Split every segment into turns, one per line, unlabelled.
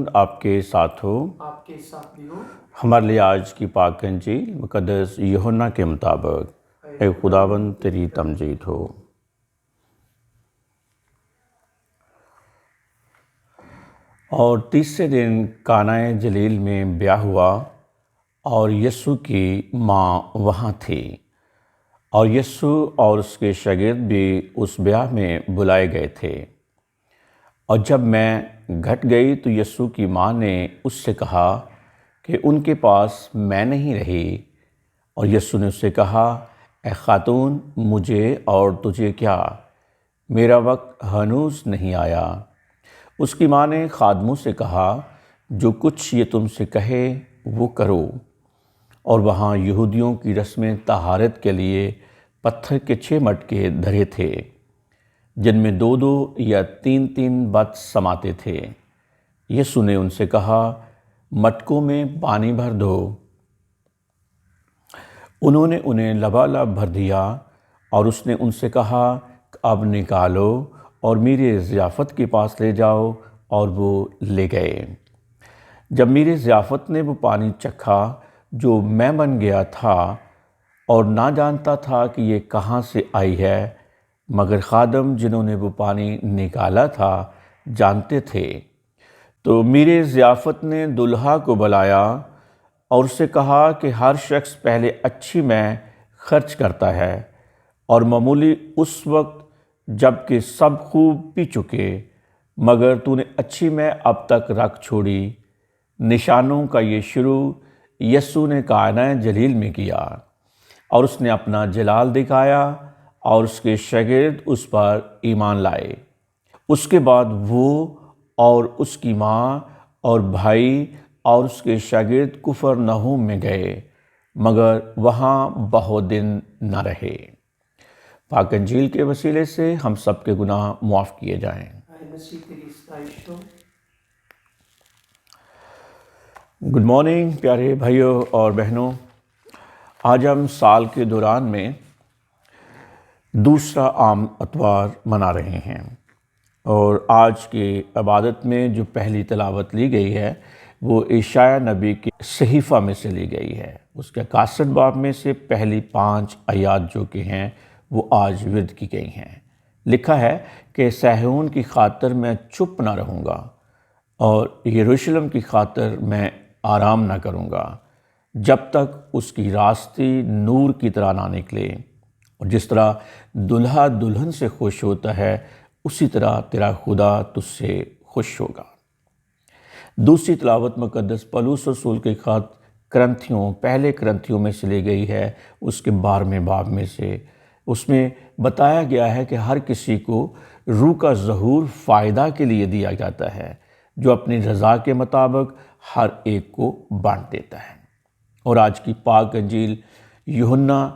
خداوند آپ کے ساتھ ہو۔
آپ کے ساتھ بھی ہو۔
ہمارے لیے آج کی پاک انجیل مقدس یوحنا کے مطابق اے خداوند تیری تمجید ہو۔ اور تیسرے دن کانہ جلیل میں بیاہ ہوا اور یسوع کی ماں وہاں تھی، اور یسوع اور اس کے شاگرد بھی اس بیاہ میں بلائے گئے تھے۔ اور جب میں گھٹ گئی تو یسوع کی ماں نے اس سے کہا کہ ان کے پاس میں نہیں رہی، اور یسوع نے اس سے کہا اے خاتون، مجھے اور تجھے کیا؟ میرا وقت ہنوز نہیں آیا۔ اس کی ماں نے خادموں سے کہا جو کچھ یہ تم سے کہے وہ کرو۔ اور وہاں یہودیوں کی رسم طہارت کے لیے پتھر کے 6 مٹکے دھرے تھے، جن میں 2 یا 3 بت سماتے تھے۔ یسوع نے ان سے کہا مٹکوں میں پانی بھر دو۔ انہوں نے انہیں لبالب بھر دیا، اور اس نے ان سے کہا اب نکالو اور میرے ضیافت کے پاس لے جاؤ، اور وہ لے گئے۔ جب میرے ضیافت نے وہ پانی چکھا جو میں بن گیا تھا اور نہ جانتا تھا کہ یہ کہاں سے آئی ہے، مگر خادم جنہوں نے وہ پانی نکالا تھا جانتے تھے، تو میرے ضیافت نے دلہا کو بلایا اور اس سے کہا کہ ہر شخص پہلے اچھی مے خرچ کرتا ہے، اور معمولی اس وقت جب کہ سب خوب پی چکے، مگر تو نے اچھی مے اب تک رکھ چھوڑی۔ نشانوں کا یہ شروع یسوع نے کانہ جلیل میں کیا، اور اس نے اپنا جلال دکھایا، اور اس کے شاگرد اس پر ایمان لائے۔ اس کے بعد وہ اور اس کی ماں اور بھائی اور اس کے شاگرد کفرنہوم میں گئے، مگر وہاں بہت دن نہ رہے۔ پاک انجیل کے وسیلے سے ہم سب کے گناہ معاف کیے جائیں۔
اے مسیح تیری ستائش ہو۔
گڈ مارننگ پیارے بھائیوں اور بہنوں، آج ہم سال کے دوران میں دوسرا عام اتوار منا رہے ہیں، اور آج کی عبادت میں جو پہلی تلاوت لی گئی ہے وہ اشعیاء نبی کے صحیفہ میں سے لی گئی ہے۔ اس کے 61 باب میں سے پہلی 5 آیات جو کہ ہیں وہ آج ورد کی گئی ہیں۔ لکھا ہے کہ صہیون کی خاطر میں چپ نہ رہوں گا، اور یروشلم کی خاطر میں آرام نہ کروں گا، جب تک اس کی راستی نور کی طرح نہ نکلے۔ اور جس طرح دلہا دلہن سے خوش ہوتا ہے، اسی طرح تیرا خدا تجھ سے خوش ہوگا۔ دوسری تلاوت مقدس پولس رسول کے خط پہلے کرنتھیوں میں سے لی گئی ہے، اس کے 12ویں باب میں سے۔ اس میں بتایا گیا ہے کہ ہر کسی کو روح کا ظہور فائدہ کے لیے دیا جاتا ہے، جو اپنی رضا کے مطابق ہر ایک کو بانٹ دیتا ہے۔ اور آج کی پاک انجیل یوحنا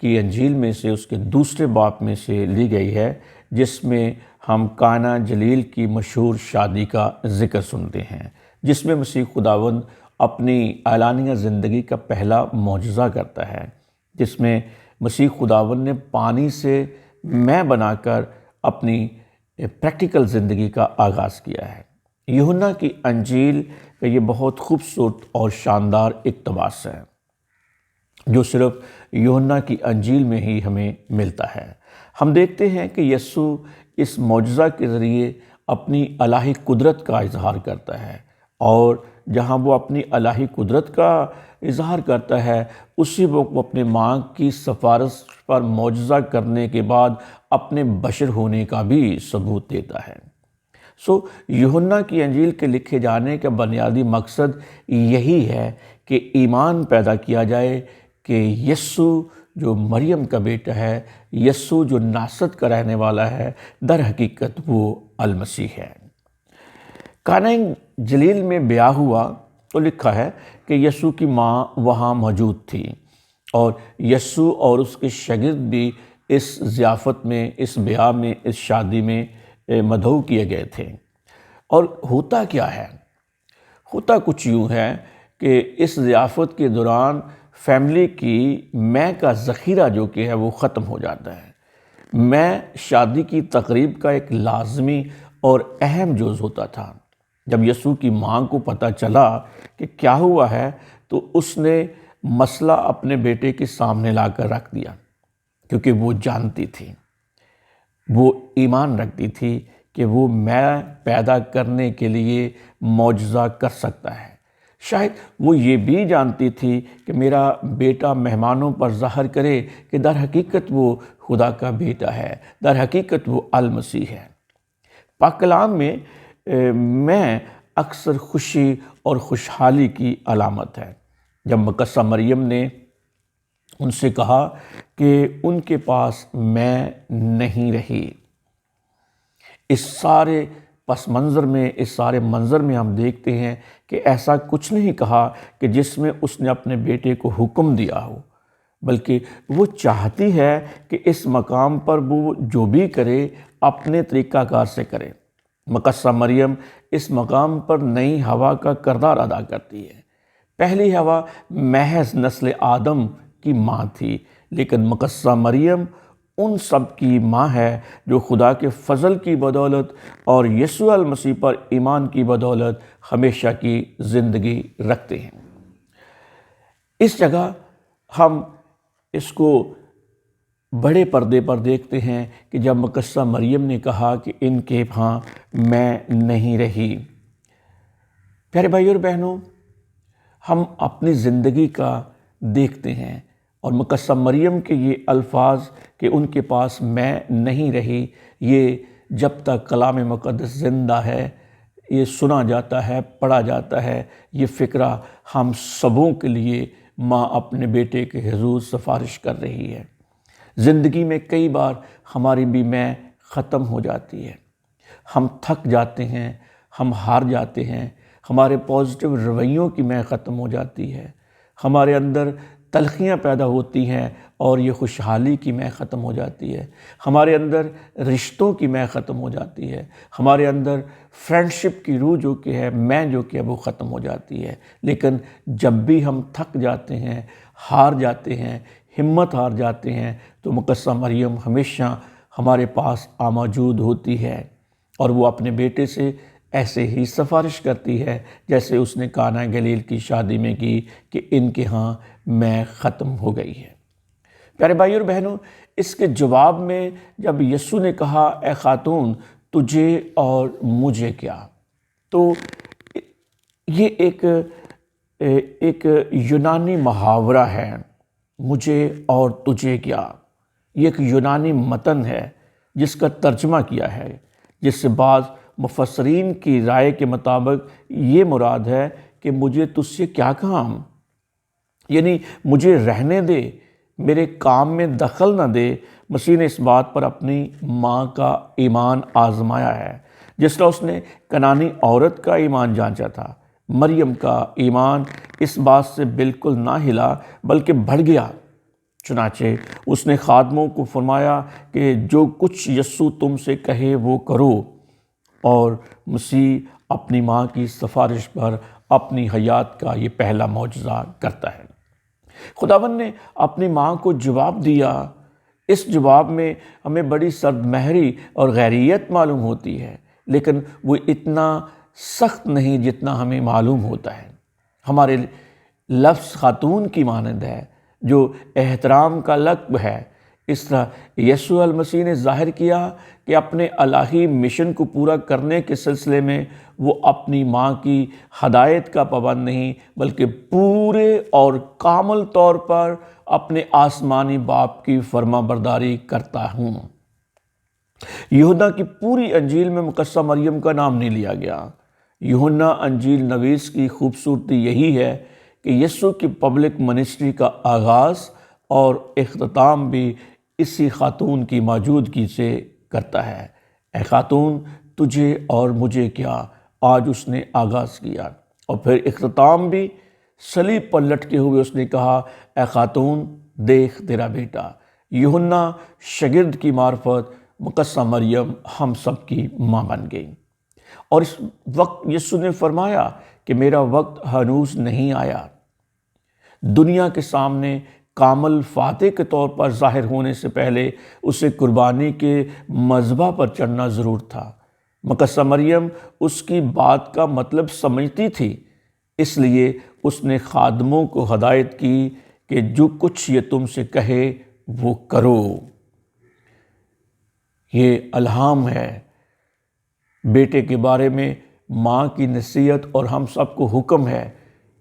کی انجیل میں سے اس کے دوسرے باب میں سے لی گئی ہے، جس میں ہم کانہ جلیل کی مشہور شادی کا ذکر سنتے ہیں، جس میں مسیح خداوند اپنی اعلانیہ زندگی کا پہلا معجزہ کرتا ہے، جس میں مسیح خداوند نے پانی سے مے بنا کر اپنی پریکٹیکل زندگی کا آغاز کیا ہے۔ یوحنا کی انجیل کا یہ بہت خوبصورت اور شاندار اقتباس ہے، جو صرف یوحنا کی انجیل میں ہی ہمیں ملتا ہے۔ ہم دیکھتے ہیں کہ یسوع اس معجزہ کے ذریعے اپنی الہی قدرت کا اظہار کرتا ہے، اور جہاں وہ اپنی الہی قدرت کا اظہار کرتا ہے، اسی وقت وہ اپنے ماں کی سفارش پر معجزہ کرنے کے بعد اپنے بشر ہونے کا بھی ثبوت دیتا ہے۔ یوحنا کی انجیل کے لکھے جانے کا بنیادی مقصد یہی ہے کہ ایمان پیدا کیا جائے کہ یسوع جو مریم کا بیٹا ہے، یسوع جو ناصرت کا رہنے والا ہے، در حقیقت وہ المسیح ہے۔ کانہ جلیل میں بیاہ ہوا تو لکھا ہے کہ یسوع کی ماں وہاں موجود تھی، اور یسوع اور اس کے شاگرد بھی اس ضیافت میں، اس بیاہ میں، اس شادی میں مدعو کیے گئے تھے۔ اور ہوتا کیا ہے؟ ہوتا کچھ یوں ہے کہ اس ضیافت کے دوران فیملی کی مے کا ذخیرہ جو کہ ہے وہ ختم ہو جاتا ہے۔ مے شادی کی تقریب کا ایک لازمی اور اہم جز ہوتا تھا، جب یسوع کی ماں کو پتہ چلا کہ کیا ہوا ہے تو اس نے مسئلہ اپنے بیٹے کے سامنے لا کر رکھ دیا، کیونکہ وہ جانتی تھی، وہ ایمان رکھتی تھی کہ وہ میں پیدا کرنے کے لیے معجزہ کر سکتا ہے۔ شاید وہ یہ بھی جانتی تھی کہ میرا بیٹا مہمانوں پر ظاہر کرے کہ در حقیقت وہ خدا کا بیٹا ہے، در حقیقت وہ المسیح ہے۔ پاک کلام میں اکثر خوشی اور خوشحالی کی علامت ہے۔ جب مقدسہ مریم نے ان سے کہا کہ ان کے پاس میں نہیں رہی، اس سارے پس منظر میں، اس سارے منظر میں ہم دیکھتے ہیں کہ ایسا کچھ نہیں کہا کہ جس میں اس نے اپنے بیٹے کو حکم دیا ہو، بلکہ وہ چاہتی ہے کہ اس مقام پر وہ جو بھی کرے اپنے طریقہ کار سے کرے۔ مقدسہ مریم اس مقام پر نئی حوا کا کردار ادا کرتی ہے۔ پہلی حوا محض نسل آدم کی ماں تھی، لیکن مقدسہ مریم ان سب کی ماں ہے جو خدا کے فضل کی بدولت اور یسوع المسیح پر ایمان کی بدولت ہمیشہ کی زندگی رکھتے ہیں۔ اس جگہ ہم اس کو بڑے پردے پر دیکھتے ہیں کہ جب مقدسہ مریم نے کہا کہ ان کے ہاں میں نہیں رہی۔ پیارے بھائی اور بہنوں، ہم اپنی زندگی کا دیکھتے ہیں اور مقدسہ مریم کے یہ الفاظ کہ ان کے پاس میں نہیں رہی، یہ جب تک کلام مقدس زندہ ہے یہ سنا جاتا ہے، پڑھا جاتا ہے۔ یہ فکرہ ہم سبوں کے لیے ماں اپنے بیٹے کے حضور سفارش کر رہی ہے۔ زندگی میں کئی بار ہماری بھی میں ختم ہو جاتی ہے، ہم تھک جاتے ہیں، ہم ہار جاتے ہیں، ہمارے پازیٹیو رویوں کی میں ختم ہو جاتی ہے، ہمارے اندر تلخیاں پیدا ہوتی ہیں اور یہ خوشحالی کی میں ختم ہو جاتی ہے، ہمارے اندر رشتوں کی میں ختم ہو جاتی ہے، ہمارے اندر فرینڈشپ کی روح جو کہ ہے، میں جو کہ ہے وہ ختم ہو جاتی ہے۔ لیکن جب بھی ہم تھک جاتے ہیں، ہار جاتے ہیں، ہمت ہار جاتے ہیں، تو مقدسہ مریم ہمیشہ ہمارے پاس موجود ہوتی ہے اور وہ اپنے بیٹے سے ایسے ہی سفارش کرتی ہے جیسے اس نے کانا گلیل کی شادی میں کی کہ ان کے ہاں میں ختم ہو گئی ہے۔ پیارے بھائی اور بہنوں، اس کے جواب میں جب یسوع نے کہا اے خاتون تجھے اور مجھے کیا، تو یہ ایک یونانی محاورہ ہے، مجھے اور تجھے کیا۔ یہ ایک یونانی متن ہے جس کا ترجمہ کیا ہے، جس سے بعض مفسرین کی رائے کے مطابق یہ مراد ہے کہ مجھے تجھ سے کیا کام، یعنی مجھے رہنے دے، میرے کام میں دخل نہ دے۔ مسیح نے اس بات پر اپنی ماں کا ایمان آزمایا ہے، جس طرح اس نے کنانی عورت کا ایمان جانچا تھا۔ مریم کا ایمان اس بات سے بالکل نہ ہلا بلکہ بڑھ گیا۔ چنانچہ اس نے خادموں کو فرمایا کہ جو کچھ یسوع تم سے کہے وہ کرو، اور مسیح اپنی ماں کی سفارش پر اپنی حیات کا یہ پہلا معجزہ کرتا ہے۔ خداوند نے اپنی ماں کو جواب دیا۔ اس جواب میں ہمیں بڑی سرد مہری اور غیریت معلوم ہوتی ہے، لیکن وہ اتنا سخت نہیں جتنا ہمیں معلوم ہوتا ہے۔ ہمارے لفظ خاتون کی مانند ہے جو احترام کا لقب ہے۔ اس طرح یسوع المسیح نے ظاہر کیا کہ اپنے الہی مشن کو پورا کرنے کے سلسلے میں وہ اپنی ماں کی ہدایت کا پابند نہیں بلکہ پورے اور کامل طور پر اپنے آسمانی باپ کی فرما برداری کرتا ہوں۔ یوحنا کی پوری انجیل میں مقدسہ مریم کا نام نہیں لیا گیا۔ یوحنا انجیل نویس کی خوبصورتی یہی ہے کہ یسوع کی پبلک منسٹری کا آغاز اور اختتام بھی اسی خاتون کی موجودگی سے کرتا ہے۔ اے خاتون تجھے اور مجھے کیا، آج اس نے آغاز کیا، اور پھر اختتام بھی صلیب پر لٹکے ہوئے اس نے کہا اے خاتون دیکھ تیرا بیٹا۔ یوحنا شاگرد کی معرفت مقدسہ مریم ہم سب کی ماں بن گئی، اور اس وقت یسوع نے فرمایا کہ میرا وقت ہنوز نہیں آیا۔ دنیا کے سامنے کامل فاتح کے طور پر ظاہر ہونے سے پہلے اسے قربانی کے مذبح پر چڑھنا ضرور تھا۔ مقدسہ مریم اس کی بات کا مطلب سمجھتی تھی، اس لیے اس نے خادموں کو ہدایت کی کہ جو کچھ یہ تم سے کہے وہ کرو۔ یہ الہام ہے بیٹے کے بارے میں، ماں کی نصیحت، اور ہم سب کو حکم ہے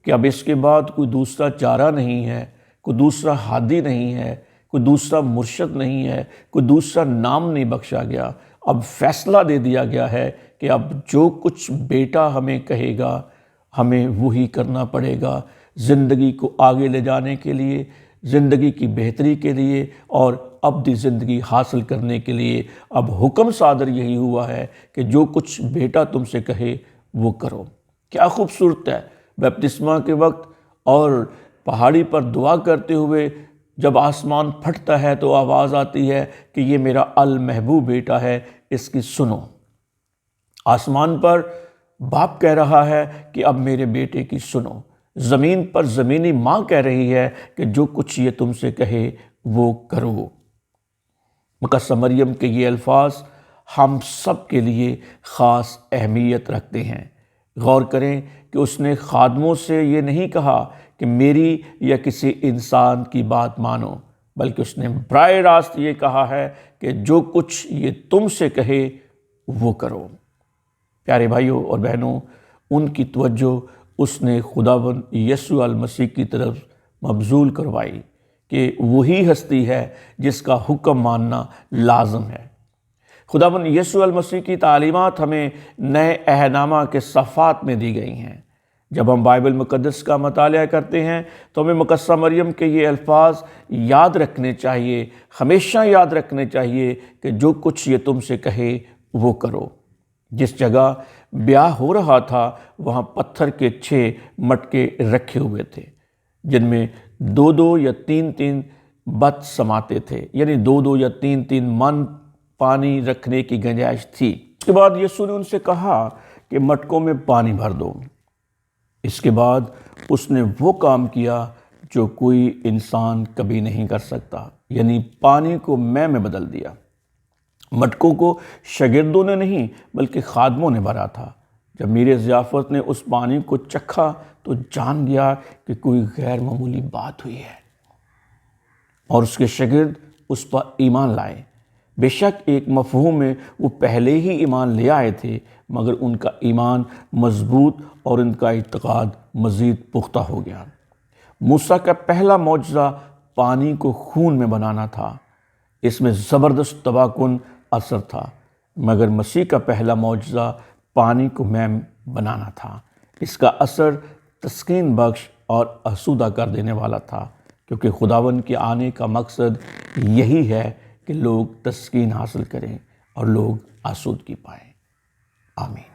کہ اب اس کے بعد کوئی دوسرا چارہ نہیں ہے، کوئی دوسرا ہادی نہیں ہے، کوئی دوسرا مرشد نہیں ہے، کوئی دوسرا نام نہیں بخشا گیا۔ اب فیصلہ دے دیا گیا ہے کہ اب جو کچھ بیٹا ہمیں کہے گا ہمیں وہی کرنا پڑے گا، زندگی کو آگے لے جانے کے لیے، زندگی کی بہتری کے لیے اور ابدی زندگی حاصل کرنے کے لیے۔ اب حکم صادر یہی ہوا ہے کہ جو کچھ بیٹا تم سے کہے وہ کرو۔ کیا خوبصورت ہے! بپتسمہ کے وقت اور پہاڑی پر دعا کرتے ہوئے جب آسمان پھٹتا ہے تو آواز آتی ہے کہ یہ میرا المحبوب بیٹا ہے، اس کی سنو۔ آسمان پر باپ کہہ رہا ہے کہ اب میرے بیٹے کی سنو۔ زمین پر زمینی ماں کہہ رہی ہے کہ جو کچھ یہ تم سے کہے وہ کرو۔ مقدسہ مریم کے یہ الفاظ ہم سب کے لیے خاص اہمیت رکھتے ہیں۔ غور کریں کہ اس نے خادموں سے یہ نہیں کہا کہ میری یا کسی انسان کی بات مانو، بلکہ اس نے براہ راست یہ کہا ہے کہ جو کچھ یہ تم سے کہے وہ کرو۔ پیارے بھائیوں اور بہنوں، ان کی توجہ اس نے خداوند یسوع المسیح کی طرف مبذول کروائی کہ وہی ہستی ہے جس کا حکم ماننا لازم ہے۔ خداوند یسوع المسیح کی تعلیمات ہمیں نئے عہد نامہ کے صفحات میں دی گئی ہیں۔ جب ہم بائبل مقدس کا مطالعہ کرتے ہیں تو ہمیں مقدسہ مریم کے یہ الفاظ یاد رکھنے چاہیے، ہمیشہ یاد رکھنے چاہیے کہ جو کچھ یہ تم سے کہے وہ کرو۔ جس جگہ بیاہ ہو رہا تھا وہاں پتھر کے 6 مٹکے رکھے ہوئے تھے، جن میں 2 یا 3 بت سماتے تھے، یعنی 2 یا 3 من پانی رکھنے کی گنجائش تھی۔ اس کے بعد یسوع نے ان سے کہا کہ مٹکوں میں پانی بھر دو۔ اس کے بعد اس نے وہ کام کیا جو کوئی انسان کبھی نہیں کر سکتا، یعنی پانی کو میں بدل دیا۔ مٹکوں کو شاگردوں نے نہیں بلکہ خادموں نے بھرا تھا۔ جب میرے ضیافت نے اس پانی کو چکھا تو جان گیا کہ کوئی غیر معمولی بات ہوئی ہے، اور اس کے شاگرد اس پر ایمان لائے۔ بے شک ایک مفہوم میں وہ پہلے ہی ایمان لے آئے تھے، مگر ان کا ایمان مضبوط اور ان کا اعتقاد مزید پختہ ہو گیا۔ موسیٰ کا پہلا معجزہ پانی کو خون میں بنانا تھا، اس میں زبردست تباہ کن اثر تھا، مگر مسیح کا پہلا معجزہ پانی کو میں بنانا تھا۔ اس کا اثر تسکین بخش اور آسودہ کر دینے والا تھا، کیونکہ خداوند کے آنے کا مقصد یہی ہے کہ لوگ تسکین حاصل کریں اور لوگ آسودگی پائیں۔ آمین۔